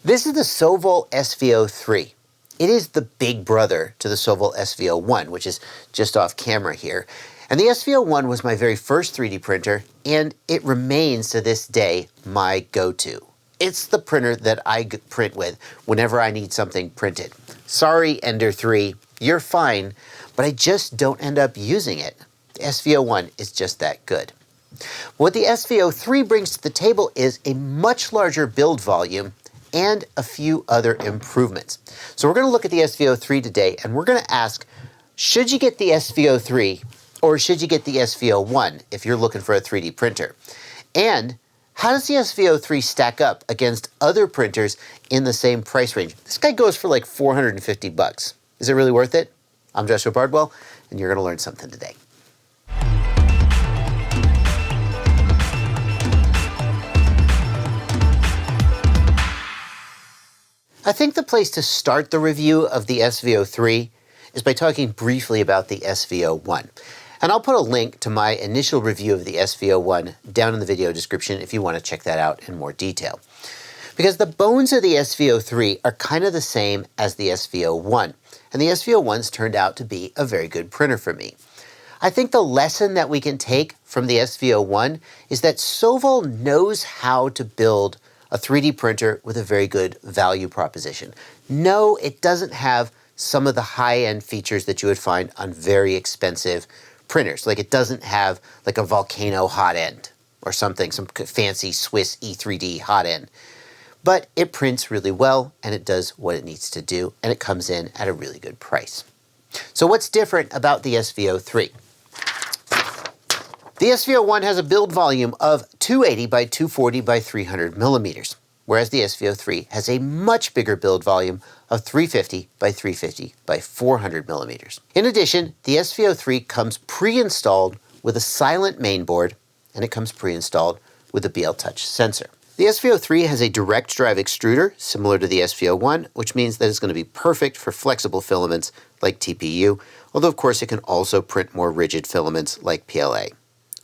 This is the Sovol SV03. It is the big brother to the Sovol SV01, which is just off camera here. And the SV01 was my very first 3D printer, and it remains to this day my go-to. It's the printer that I print with whenever I need something printed. Sorry, Ender 3, you're fine, but I just don't end up using it. The SV01 is just that good. What the SV03 brings to the table is a much larger build volume and a few other improvements. So we're going to look at the SV03 today, and we're going to ask, should you get the SV03 or should you get the SV01 if you're looking for a 3D printer? And how does the SV03 stack up against other printers in the same price range? This guy goes for like 450 bucks. Is it really worth it? I'm Joshua Bardwell, and you're going to learn something today. I think the place to start the review of the SV03 is by talking briefly about the SV01. And I'll put a link to my initial review of the SV01 down in the video description if you want to check that out in more detail. Because the bones of the SV03 are kind of the same as the SV01, and the SV01's turned out to be a very good printer for me. I think the lesson that we can take from the SV01 is that Sovol knows how to build a 3D printer with a very good value proposition. No, it doesn't have some of the high-end features that you would find on very expensive printers. Like it doesn't have like a Volcano hot end or something, some fancy Swiss E3D hot end. But it prints really well and it does what it needs to do and it comes in at a really good price. So what's different about the SV03? The SV01 has a build volume of 280 by 240 by 300 millimeters, whereas the SV03 has a much bigger build volume of 350 by 350 by 400 millimeters. In addition, the SV03 comes pre-installed with a silent mainboard, and it comes pre-installed with a Bltouch sensor. The SV03 has a direct drive extruder, similar to the SV01, which means that it's going to be perfect for flexible filaments like TPU, although of course it can also print more rigid filaments like PLA.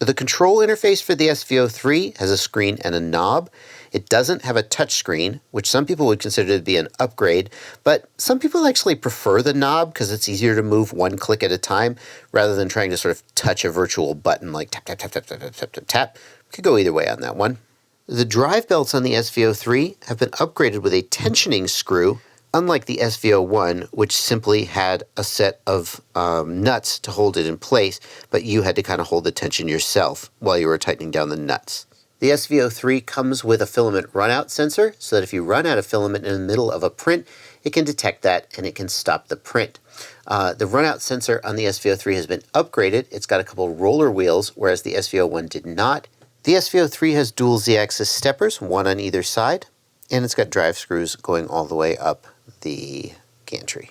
The control interface for the SV03 has a screen and a knob. It doesn't have a touch screen, which some people would consider to be an upgrade, but some people actually prefer the knob because it's easier to move one click at a time rather than trying to sort of touch a virtual button like tap, tap, tap, tap, tap, tap, tap, tap. Could go either way on that one. The drive belts on the SV03 have been upgraded with a tensioning screw, unlike the SV01, which simply had a set of nuts to hold it in place, but you had to kind of hold the tension yourself while you were tightening down the nuts. The SV03 comes with a filament runout sensor, so that if you run out of filament in the middle of a print, it can detect that and it can stop the print. The runout sensor on the SV03 has been upgraded. It's got a couple roller wheels, whereas the SV01 did not. The SV03 has dual Z-axis steppers, one on either side, and it's got drive screws going all the way up the gantry.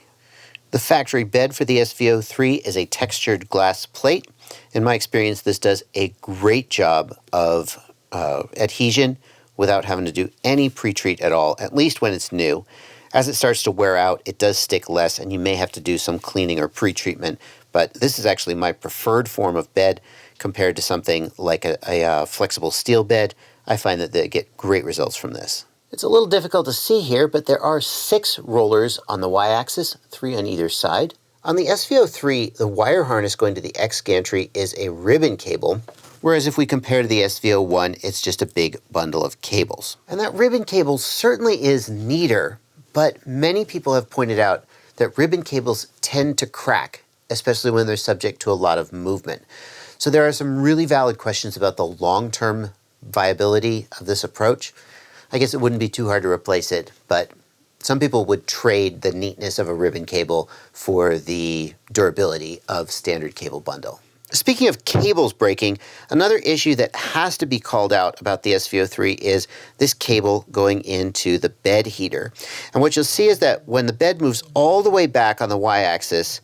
The factory bed for the SV03 is a textured glass plate. In my experience, this does a great job of adhesion without having to do any pre-treat at all, at least when it's new. As it starts to wear out, it does stick less, and you may have to do some cleaning or pre-treatment, but this is actually my preferred form of bed compared to something like a flexible steel bed. I find that they get great results from this. It's a little difficult to see here, but there are 6 rollers on the y-axis, 3 on either side. On the SV03, the wire harness going to the X gantry is a ribbon cable, whereas if we compare to the SV01, it's just a big bundle of cables. And that ribbon cable certainly is neater, but many people have pointed out that ribbon cables tend to crack, especially when they're subject to a lot of movement. So there are some really valid questions about the long-term viability of this approach. I guess it wouldn't be too hard to replace it, but some people would trade the neatness of a ribbon cable for the durability of standard cable bundle. Speaking of cables breaking, another issue that has to be called out about the SV03 is this cable going into the bed heater. And what you'll see is that when the bed moves all the way back on the y-axis,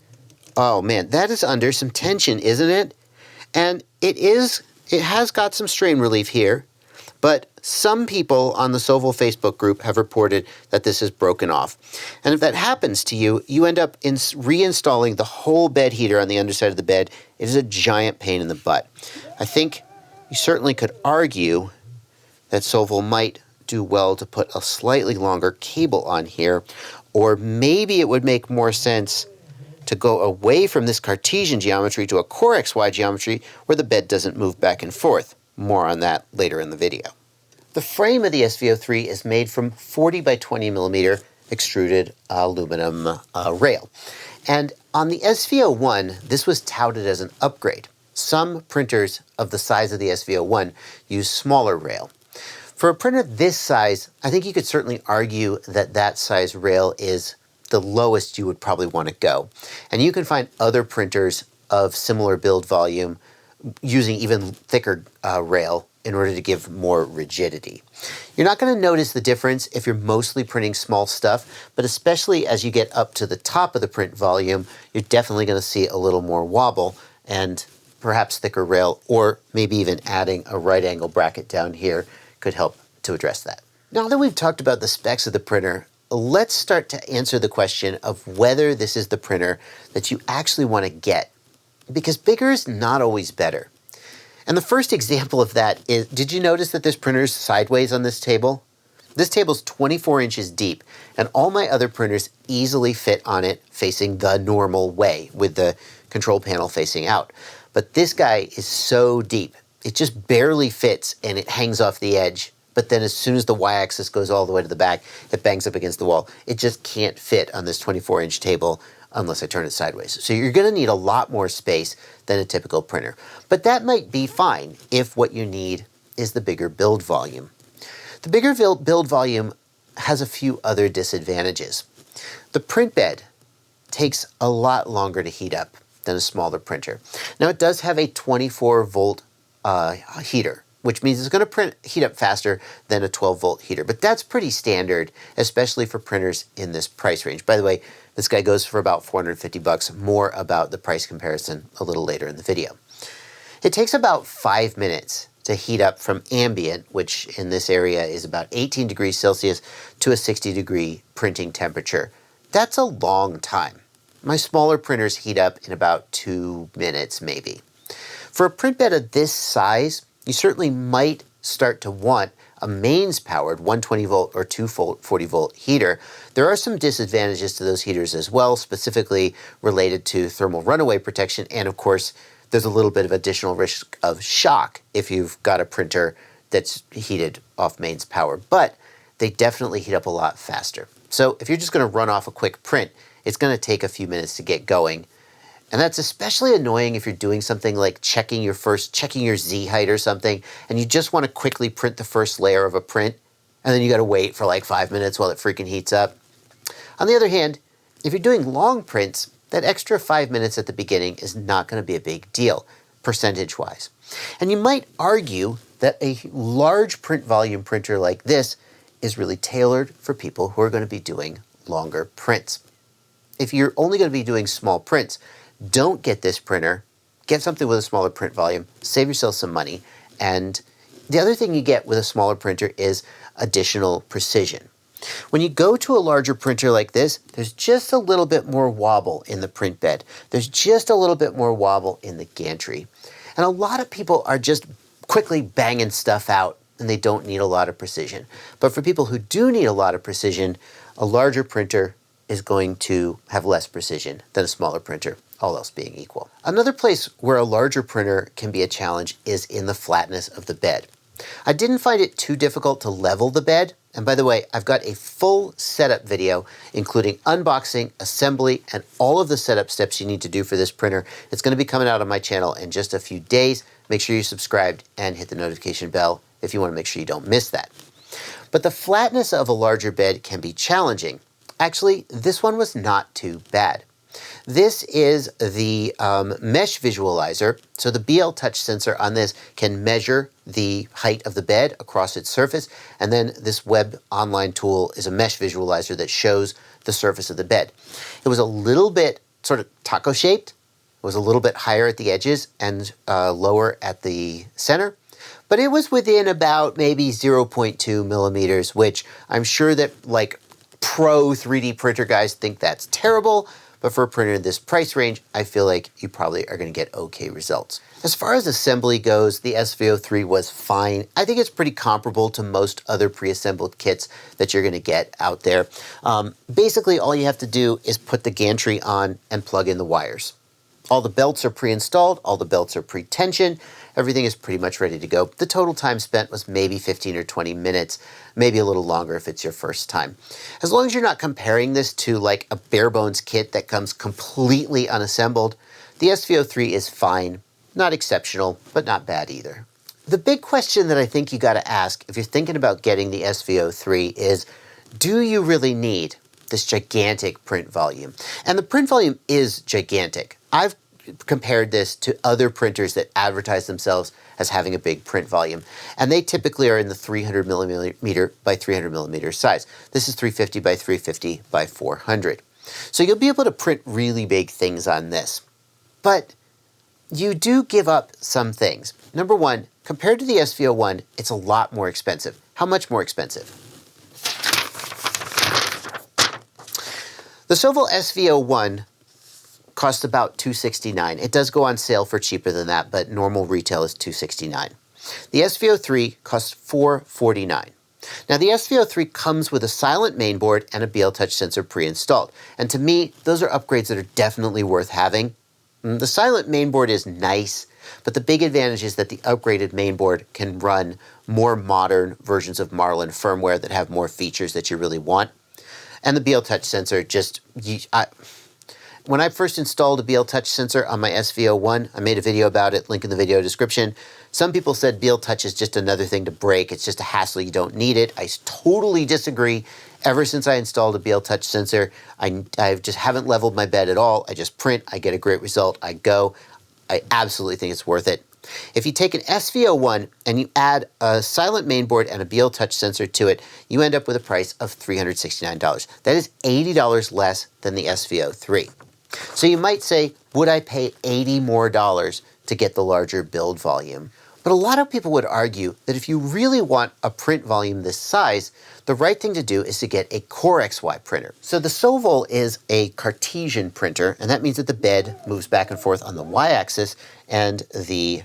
oh man, that is under some tension, isn't it? And it has got some strain relief here, but some people on the Sovol Facebook group have reported that this is broken off. And if that happens to you, you end up reinstalling the whole bed heater on the underside of the bed. It is a giant pain in the butt. I think you certainly could argue that Sovol might do well to put a slightly longer cable on here, or maybe it would make more sense to go away from this Cartesian geometry to a core XY geometry where the bed doesn't move back and forth. More on that later in the video. The frame of the SV03 is made from 40 by 20 millimeter extruded aluminum rail. And on the SV01, this was touted as an upgrade. Some printers of the size of the SV01 use smaller rail. For a printer this size, I think you could certainly argue that that size rail is the lowest you would probably want to go. And you can find other printers of similar build volume using even thicker rail in order to give more rigidity. You're not going to notice the difference if you're mostly printing small stuff, but especially as you get up to the top of the print volume, you're definitely going to see a little more wobble and perhaps thicker rail, or maybe even adding a right angle bracket down here could help to address that. Now that we've talked about the specs of the printer, let's start to answer the question of whether this is the printer that you actually want to get, because bigger is not always better. And the first example of that is, did you notice that this printer's sideways on this table? This table's 24 inches deep, and all my other printers easily fit on it facing the normal way with the control panel facing out. But this guy is so deep, it just barely fits and it hangs off the edge. But then as soon as the y-axis goes all the way to the back, it bangs up against the wall. It just can't fit on this 24-inch table unless I turn it sideways. So you're going to need a lot more space than a typical printer. But that might be fine if what you need is the bigger build volume. The bigger build volume has a few other disadvantages. The print bed takes a lot longer to heat up than a smaller printer. Now it does have a 24-volt heater, which means it's going to heat up faster than a 12-volt heater. But that's pretty standard, especially for printers in this price range. By the way, this guy goes for about $450. More about the price comparison a little later in the video. It takes about 5 minutes to heat up from ambient, which in this area is about 18 degrees Celsius, to a 60-degree printing temperature. That's a long time. My smaller printers heat up in about 2 minutes, maybe. For a print bed of this size, you certainly might start to want a mains-powered 120-volt or 240-volt heater. There are some disadvantages to those heaters as well, specifically related to thermal runaway protection, and of course, there's a little bit of additional risk of shock if you've got a printer that's heated off mains power, but they definitely heat up a lot faster. So if you're just going to run off a quick print, it's going to take a few minutes to get going. And that's especially annoying if you're doing something like checking your Z height or something, and you just want to quickly print the first layer of a print, and then you got to wait for like 5 minutes while it freaking heats up. On the other hand, if you're doing long prints, that extra 5 minutes at the beginning is not going to be a big deal, percentage-wise. And you might argue that a large print volume printer like this is really tailored for people who are going to be doing longer prints. If you're only going to be doing small prints, don't get this printer. Get something with a smaller print volume. Save yourself some money. And the other thing you get with a smaller printer is additional precision. When you go to a larger printer like this, there's just a little bit more wobble in the print bed. There's just a little bit more wobble in the gantry. And a lot of people are just quickly banging stuff out and they don't need a lot of precision. But for people who do need a lot of precision, a larger printer is going to have less precision than a smaller printer, all else being equal. Another place where a larger printer can be a challenge is in the flatness of the bed. I didn't find it too difficult to level the bed. And by the way, I've got a full setup video, including unboxing, assembly, and all of the setup steps you need to do for this printer. It's going to be coming out on my channel in just a few days. Make sure you're subscribed and hit the notification bell if you want to make sure you don't miss that. But the flatness of a larger bed can be challenging. Actually, this one was not too bad. This is the mesh visualizer. So the Bltouch sensor on this can measure the height of the bed across its surface. And then this web online tool is a mesh visualizer that shows the surface of the bed. It was a little bit sort of taco shaped. It was a little bit higher at the edges and lower at the center. But it was within about maybe 0.2 millimeters, which I'm sure that like pro 3D printer guys think that's terrible. but for a printer in this price range, I feel like you probably are going to get okay results. As far as assembly goes, the SV03 was fine. I think it's pretty comparable to most other pre-assembled kits that you're going to get out there. Basically, all you have to do is put the gantry on and plug in the wires. All the belts are pre-installed, all the belts are pre-tensioned, everything is pretty much ready to go. The total time spent was maybe 15 or 20 minutes, maybe a little longer if it's your first time. As long as you're not comparing this to like a bare bones kit that comes completely unassembled, the SV03 is fine, not exceptional, but not bad either. The big question that I think you got to ask if you're thinking about getting the SV03 is, do you really need this gigantic print volume? And the print volume is gigantic. I've compared this to other printers that advertise themselves as having a big print volume, and they typically are in the 300 millimeter by 300 millimeter size. This is 350 by 350 by 400. So you'll be able to print really big things on this. But you do give up some things. Number one, compared to the SV01, it's a lot more expensive. How much more expensive? The Sovol SV01 costs about $269. It does go on sale for cheaper than that, but normal retail is $269. The SV03 costs $449. Now the SV03 comes with a silent mainboard and a Bltouch sensor pre-installed. And to me, those are upgrades that are definitely worth having. The silent mainboard is nice, but the big advantage is that the upgraded mainboard can run more modern versions of Marlin firmware that have more features that you really want. And the Bltouch sensor when I first installed a Bltouch sensor on my SV01, I made a video about it, link in the video description. Some people said Bltouch is just another thing to break. It's just a hassle. You don't need it. I totally disagree. Ever since I installed a Bltouch sensor, I just haven't leveled my bed at all. I just print. I get a great result. I go. I absolutely think it's worth it. If you take an SV01 and you add a silent mainboard and a Bltouch sensor to it, you end up with a price of $369. That is $80 less than the SV03. So you might say, would I pay $80 more to get the larger build volume? But a lot of people would argue that if you really want a print volume this size, the right thing to do is to get a Core XY printer. So the Sovol is a Cartesian printer, and that means that the bed moves back and forth on the Y-axis, and the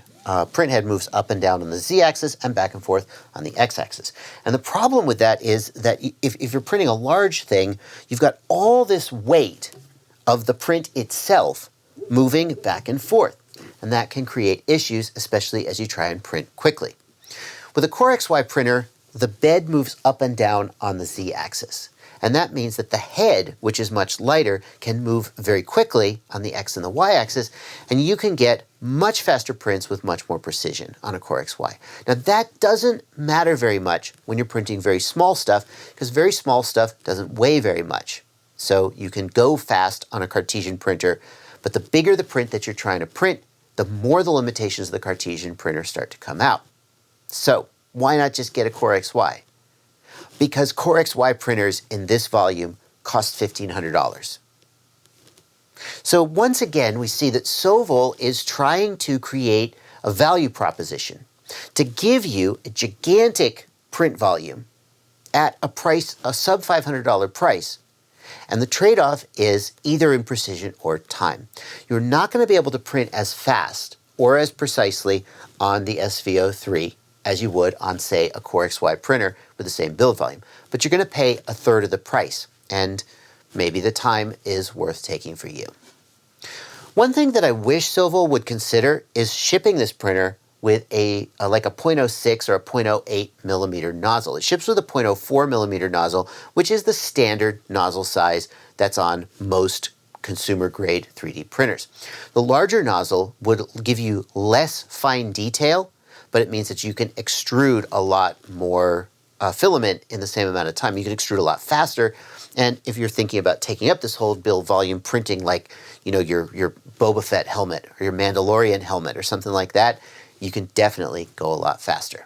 print head moves up and down on the Z-axis and back and forth on the X-axis. And the problem with that is that if you're printing a large thing, you've got all this weight of the print itself moving back and forth. And that can create issues, especially as you try and print quickly. With a Core XY printer, the bed moves up and down on the Z-axis. And that means that the head, which is much lighter, can move very quickly on the X and the Y-axis, and you can get much faster prints with much more precision on a Core XY. Now that doesn't matter very much when you're printing very small stuff, because very small stuff doesn't weigh very much. So you can go fast on a Cartesian printer, but the bigger the print that you're trying to print, the more the limitations of the Cartesian printer start to come out. So why not just get a Core XY? Because Core XY printers in this volume cost $1,500. So once again, we see that Sovol is trying to create a value proposition to give you a gigantic print volume at a price, a sub $500 price. And the trade-off is either in precision or time. You're not going to be able to print as fast or as precisely on the SV03 as you would on, say, a Core XY printer with the same build volume. But you're going to pay a third of the price, and maybe the time is worth taking for you. One thing that I wish Sovol would consider is shipping this printer with like a 0.06 or a 0.08 millimeter nozzle. It ships with a 0.04 millimeter nozzle, which is the standard nozzle size that's on most consumer-grade 3D printers. The larger nozzle would give you less fine detail, but it means that you can extrude a lot more filament in the same amount of time. You can extrude a lot faster, and if you're thinking about taking up this whole build volume printing, like your Boba Fett helmet or your Mandalorian helmet or something like that, you can definitely go a lot faster.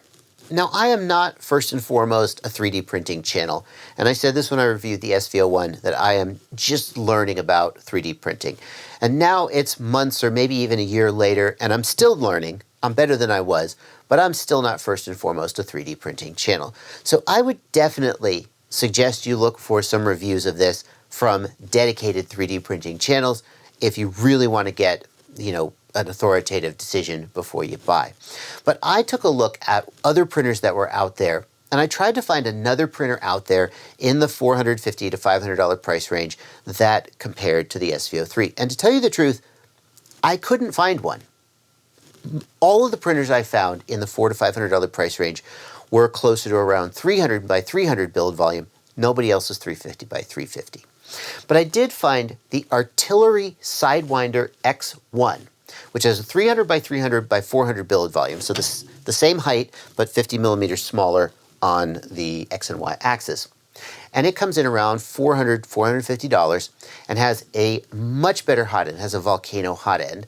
Now, I am not first and foremost a 3D printing channel, and I said this when I reviewed the SV01, that I am just learning about 3D printing. And now it's months or maybe even a year later, and I'm still learning. I'm better than I was, but I'm still not first and foremost a 3D printing channel. So I would definitely suggest you look for some reviews of this from dedicated 3D printing channels if you really want to get, an authoritative decision before you buy. But I took a look at other printers that were out there, and I tried to find another printer out there in the $450 to $500 price range that compared to the SV03. And to tell you the truth, I couldn't find one. All of the printers I found in the $400 to $500 price range were closer to around 300 by 300 build volume. Nobody else was 350 by 350. But I did find the Artillery Sidewinder X1, which has a 300 by 300 by 400 build volume. So this the same height, but 50 millimeters smaller on the X and Y axis. And it comes in around $400, $450 and has a much better hot end. It has a Volcano hot end,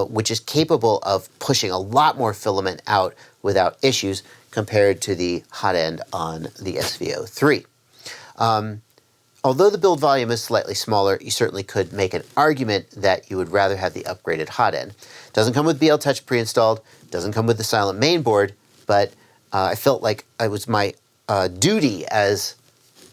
which is capable of pushing a lot more filament out without issues compared to the hot end on the SV03. Although the build volume is slightly smaller, you certainly could make an argument that you would rather have the upgraded hot end. Doesn't come with Bltouch pre-installed, doesn't come with the silent mainboard, but I felt like it was my duty as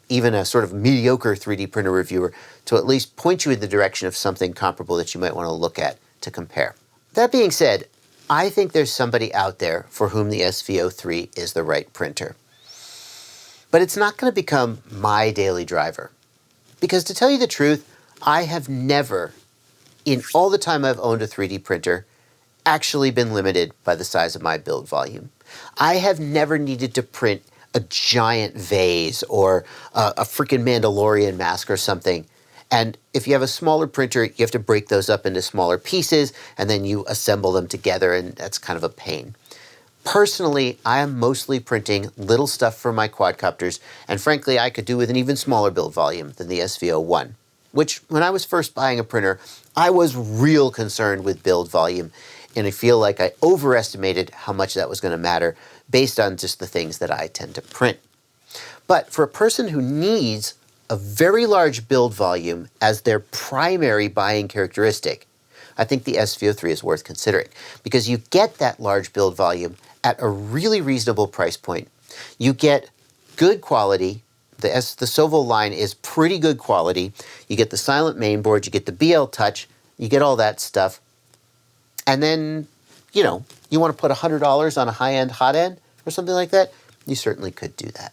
even a sort of mediocre 3D printer reviewer to at least point you in the direction of something comparable that you might want to look at to compare. That being said, I think there's somebody out there for whom the SV03 is the right printer. But it's not going to become my daily driver. Because to tell you the truth, I have never, in all the time I've owned a 3D printer, actually been limited by the size of my build volume. I have never needed to print a giant vase or a freaking Mandalorian mask or something. And if you have a smaller printer, you have to break those up into smaller pieces and then you assemble them together, and that's kind of a pain. Personally, I am mostly printing little stuff for my quadcopters, and frankly, I could do with an even smaller build volume than the SV01, which when I was first buying a printer, I was real concerned with build volume, and I feel like I overestimated how much that was going to matter based on just the things that I tend to print. But for a person who needs a very large build volume as their primary buying characteristic, I think the SV03 is worth considering because you get that large build volume at a really reasonable price point. You get good quality. The Sovol line is pretty good quality. You get the silent mainboard, you get the Bltouch, you get all that stuff. And then, you want to put $100 on a high-end hot end or something like that, you certainly could do that.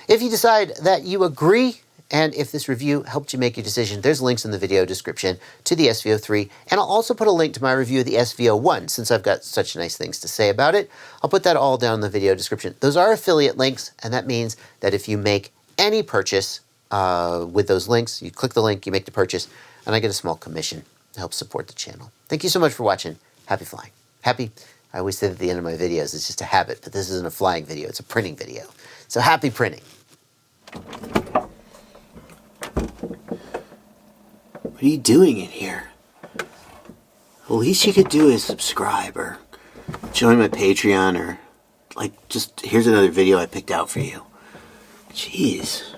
If you decide that you agree, and if this review helped you make your decision, there's links in the video description to the SV03, and I'll also put a link to my review of the SV01, since I've got such nice things to say about it. I'll put that all down in the video description. Those are affiliate links, and that means that if you make any purchase with those links, you click the link, you make the purchase, and I get a small commission to help support the channel. Thank you so much for watching. Happy flying. Happy, I always say at the end of my videos, it's just a habit, but this isn't a flying video, it's a printing video. So happy printing. What are you doing in here? The least you could do is subscribe or join my Patreon or, just, here's another video I picked out for you. Jeez.